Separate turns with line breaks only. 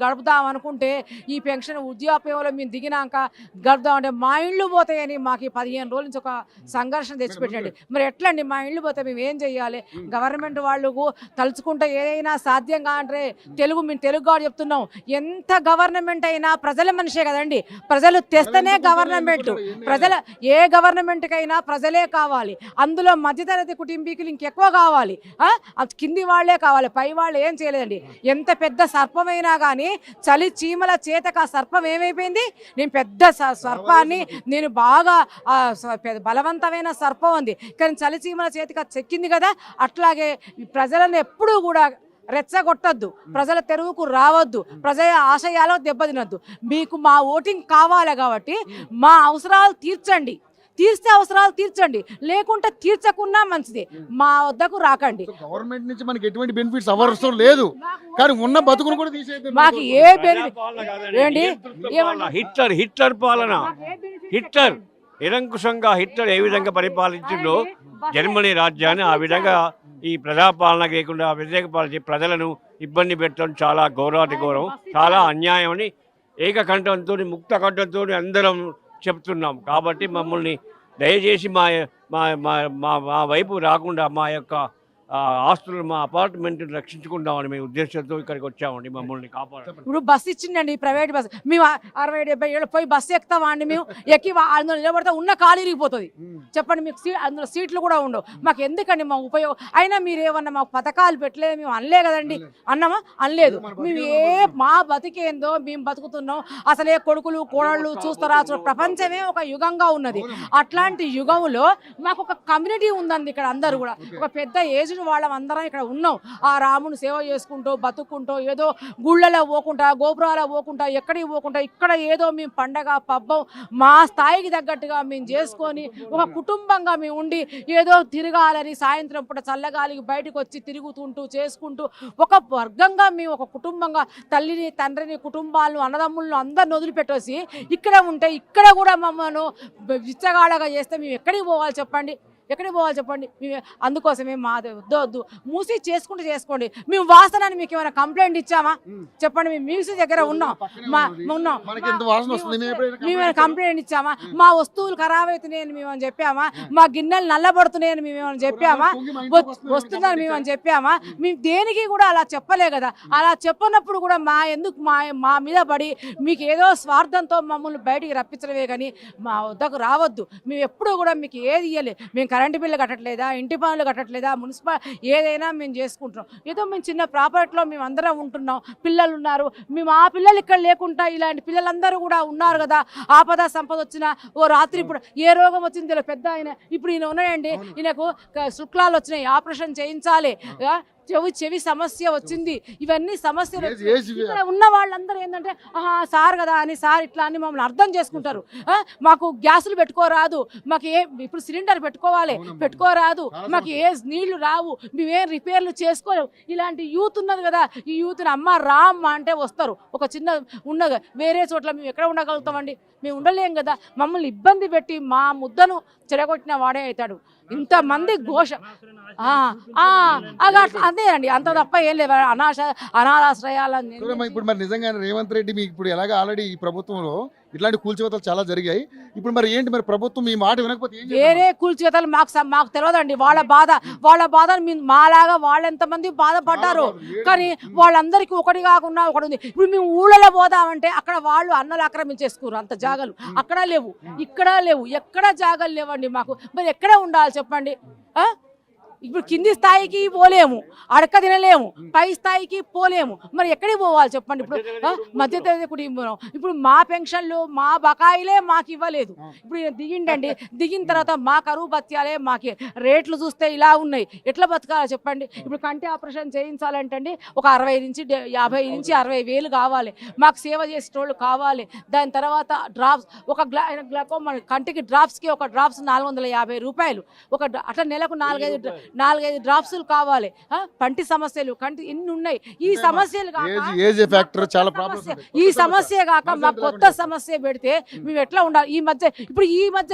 గడుపుదాం అనుకుంటే ఈ పెన్షన్ వృద్ధాప్యంలో మేము దిగినాక గడుపుదాం అంటే మా ఇళ్ళు పోతాయని మాకు 15 రోజుల నుంచి ఒక సంఘర్షణ తెచ్చిపెట్టండి. మరి ఎట్లా అండి మా ఇళ్ళు పోతే మేము ఏం చేయాలి? గవర్నమెంట్ వాళ్ళకు తలుచుకుంటే ఏదైనా సాధ్యంగా అంటే మేము తెలుగు గాడు చెప్తున్నాం. ఎంత గవర్నమెంట్ అయినా ప్రజల మనిషే కదండి. ప్రజలు తెస్తేనే గవర్నమెంట్. ఏ గవర్నమెంట్కైనా ప్రజలే కావాలి. అందులో మధ్యతరగతి కుటుంబీకులు ఇంకెక్కువ కావాలి. కింది వాళ్లే కావాలి, పై వాళ్ళు ఏం చేయలేదండి. ఎంత పెద్ద సర్పమైనా కానీ చలి చీమల చేతక సర్పం ఏమైపోయింది? నేను పెద్ద సర్పాన్ని, నేను బాగా బలవంతమైన సర్పం ఉంది కానీ చలి చీమల చేతికి చెక్కింది కదా. అట్లాగే ప్రజలను ఎప్పుడూ కూడా రెచ్చగొట్టద్దు, ప్రజల తెరువుకు రావద్దు, ప్రజల ఆశయాలు దెబ్బతినద్దు. మీకు మా ఓటింగ్ కావాలి కాబట్టి మా అవసరాలు తీర్చండి. తీర్చే అవసరాలు తీర్చండి, లేకుంటే తీర్చకున్నా మంచిది. మా వద్దకు రాకండి.
గవర్నమెంట్ నుంచి మనకి ఎటువంటి బెనిఫిట్స్ అవసరం లేదు కానీ ఉన్న బతుకును కూడా తీసేది.
మాకు ఏ బెనిఫిట్ ఏంటి?
హిట్లర్ పాలన, హిట్లర్ నిరంకుశంగా హిట్లర్ ఏ విధంగా పరిపాలించిందో జర్మనీ రాజ్యాన్ని, ఆ విధంగా ఈ ప్రజాపాలన లేకుండా వ్యతిరేక పాలన ప్రజలను ఇబ్బంది పెట్టడం చాలా గౌరవాతి గౌరవం, చాలా అన్యాయం అని ఏకకంఠంతో ముక్త కంఠంతో అందరం చెప్తున్నాం. కాబట్టి మమ్మల్ని దయచేసి మా వైపు రాకుండా మా యొక్క ఆస్తులు, మా అపార్ట్మెంట్ రక్షించుకుందామని మేము ఉద్దేశంతో ఇక్కడికి వచ్చామండి. మమ్మల్ని కాపాడాలి.
ఇప్పుడు బస్సు ఇచ్చిండండి, ప్రైవేట్ బస్సు. మేము 60-70 ఏళ్ళు పోయి బస్సు ఎక్కుతామండి. మేము ఎక్కి అందులో నిలబడితే ఉన్న కాలు ఇరిగిపోతుంది. చెప్పండి, మీకు అందులో సీట్లు కూడా ఉండవు. మాకు ఎందుకండి మా ఉపయోగం? అయినా మీరు ఏమన్నా మాకు పథకాలు పెట్టలేదు మేము అనలే కదండి. అన్నామా? అనలేదు. మేము మా బతికేందో మేము బతుకుతున్నాం. అసలే కొడుకులు కోడళ్ళు చూస్తారా? ప్రపంచమే ఒక యుగంగా ఉన్నది. అట్లాంటి యుగంలో మాకు ఒక కమ్యూనిటీ ఉందండి. ఇక్కడ అందరూ కూడా ఒక పెద్ద ఏజ్ వాళ్ళం అందరం ఇక్కడ ఉన్నాం. ఆ రాముని సేవ చేసుకుంటూ బతుక్కుంటూ ఏదో గుళ్ళలో పోకుండా, గోపురాలలో పోకుండా, ఎక్కడికి పోకుండా ఇక్కడ ఏదో మేము పండగ పబ్బం మా స్థాయికి తగ్గట్టుగా మేము చేసుకొని ఒక కుటుంబంగా మేము ఉండి ఏదో తిరగాలని, సాయంత్రం పూట చల్లగాలికి బయటకు వచ్చి తిరుగుతుంటూ చేసుకుంటూ ఒక వర్గంగా మేము ఒక కుటుంబంగా తల్లిని, తండ్రిని, కుటుంబాలను, అన్నదమ్ములను అందరిని వదిలిపెట్టేసి ఇక్కడ ఉంటే ఇక్కడ కూడా మమ్మల్ని విచ్చగాడగా చేస్తే మేము ఎక్కడికి పోవాలి చెప్పండి? ఎక్కడికి పోవాలి చెప్పండి? మేము అందుకోసమే మాది వద్దు, మూసి చేసుకోండి. మేము వాసనని మీకు ఏమైనా కంప్లైంట్ ఇచ్చామా చెప్పండి? మేము మ్యూజిక్ దగ్గర ఉన్నాం. మేమేమైనా కంప్లైంట్ ఇచ్చామా? మా వస్తువులు ఖరాబ్ అవుతున్నాయని మేమని చెప్పామా? మా గిన్నెలు నల్లబడుతున్నాయని మేమేమని చెప్పామా? వస్తుందని మేమని చెప్పామా? మేము దేనికి కూడా అలా చెప్పలే కదా. అలా చెప్పనప్పుడు కూడా మా మీద పడి మీకు ఏదో స్వార్థంతో మమ్మల్ని బయటికి రప్పించడమే కానీ మా వద్దకు రావద్దు. మేము ఎప్పుడూ కూడా మీకు ఏది ఇవ్వలేదు. మేము కరెంటు బిల్లు కట్టట్లేదా, ఇంటి పనులు కట్టట్లేదా, మున్సిపల్ ఏదైనా మేము చేసుకుంటున్నాం. ఏదో మేము చిన్న ప్రాపర్టీలో మేము అందరం ఉంటున్నాం. పిల్లలు ఉన్నారు. మేము ఆ పిల్లలు ఇక్కడ లేకుండా ఇలాంటి పిల్లలందరూ కూడా ఉన్నారు కదా. ఆపద సంపద వచ్చినా ఓ రాత్రి ఇప్పుడు ఏ రోగం వచ్చింది పెద్ద ఆయన ఇప్పుడు ఈయన ఉన్నాయండి, ఈయనకు శుక్లాలు వచ్చినాయి, ఆపరేషన్ చేయించాలి, చెవి సమస్య వచ్చింది. ఇవన్నీ సమస్యలు ఇక్కడ ఉన్న వాళ్ళందరూ ఏంటంటే సార్ కదా అని, సార్ ఇట్లా అని మమ్మల్ని అర్థం చేసుకుంటారు. మాకు గ్యాసులు పెట్టుకోరాదు, మాకు ఇప్పుడు సిలిండర్ పెట్టుకోరాదు, మాకు నీళ్లు రావు, మేమేం రిపేర్లు చేసుకోలేము. ఇలాంటి యూత్ ఉన్నది కదా. ఈ యూత్ని అమ్మ రామ్మ అంటే వస్తారు. ఒక చిన్న ఉన్నది వేరే చోట్ల మేము ఎక్కడ ఉండగలుగుతామండి? మేము ఉండలేం కదా. మమ్మల్ని ఇబ్బంది పెట్టి మా ముద్దను చెడగొట్టిన వాడే అవుతాడు. ఇంతమంది ఘోష అదే అండి, అంత తప్ప ఏం లేదు. అనాథాశ్రయాలని
ఇప్పుడు మరి నిజంగా రేవంత్ రెడ్డి మీకు ఇప్పుడు ఎలాగ ఆల్రెడీ ఈ ప్రభుత్వంలో ఇట్లాంటి కూల్చివేతలు చాలా జరిగాయి. ఇప్పుడు మరి ఏంటి మరి ప్రభుత్వం మీ మాట వినకపోతే
వేరే కూల్చివేతలు మాకు తెలియదండి. వాళ్ళ బాధను మాలాగా వాళ్ళు ఎంతమంది బాధపడ్డారు. కానీ వాళ్ళందరికీ ఒకటి కాకుండా ఒకటి ఉంది. ఇప్పుడు మేము ఊళ్ళలో పోదామంటే అక్కడ వాళ్ళు అన్నలు ఆక్రమించేసుకున్నారు. అంత జాగాలు అక్కడ లేవు, ఇక్కడ లేవు, ఎక్కడ జాగాలు లేవండి మాకు. మరి ఎక్కడ ఉండాలి చెప్పండి? ఇప్పుడు కింది స్థాయికి పోలేము, అడక తినలేము, పై స్థాయికి పోలేము. మరి ఎక్కడికి పోవాలి చెప్పండి? ఇప్పుడు మధ్యతరగతి కుటుంబం ఇప్పుడు మా పెన్షన్లు, మా బకాయిలే మాకు ఇవ్వలేదు. ఇప్పుడు దిగిండండి, దిగిన తర్వాత మా కరువు బత్యాలే మాకు రేట్లు చూస్తే ఇలా ఉన్నాయి. ఎట్లా బతకాలో చెప్పండి? ఇప్పుడు కంటి ఆపరేషన్ చేయించాలంటే ఒక 50 నుంచి 60 వేలు కావాలి. మాకు సేవ చేసేటోళ్ళు కావాలి. దాని తర్వాత డ్రాప్స్, ఒక గ్లాకోమా కంటికి డ్రాప్స్కి ఒక డ్రాప్స్ 450 రూపాయలు. అట్లా నెలకు 4-5 డ్రాప్సులు కావాలి. పంటి సమస్యలు, కంటి ఎన్ని ఉన్నాయి. ఈ సమస్యలు కాక మా కొత్త సమస్య పెడితే మేము ఎట్లా ఉండాలి? ఈ మధ్య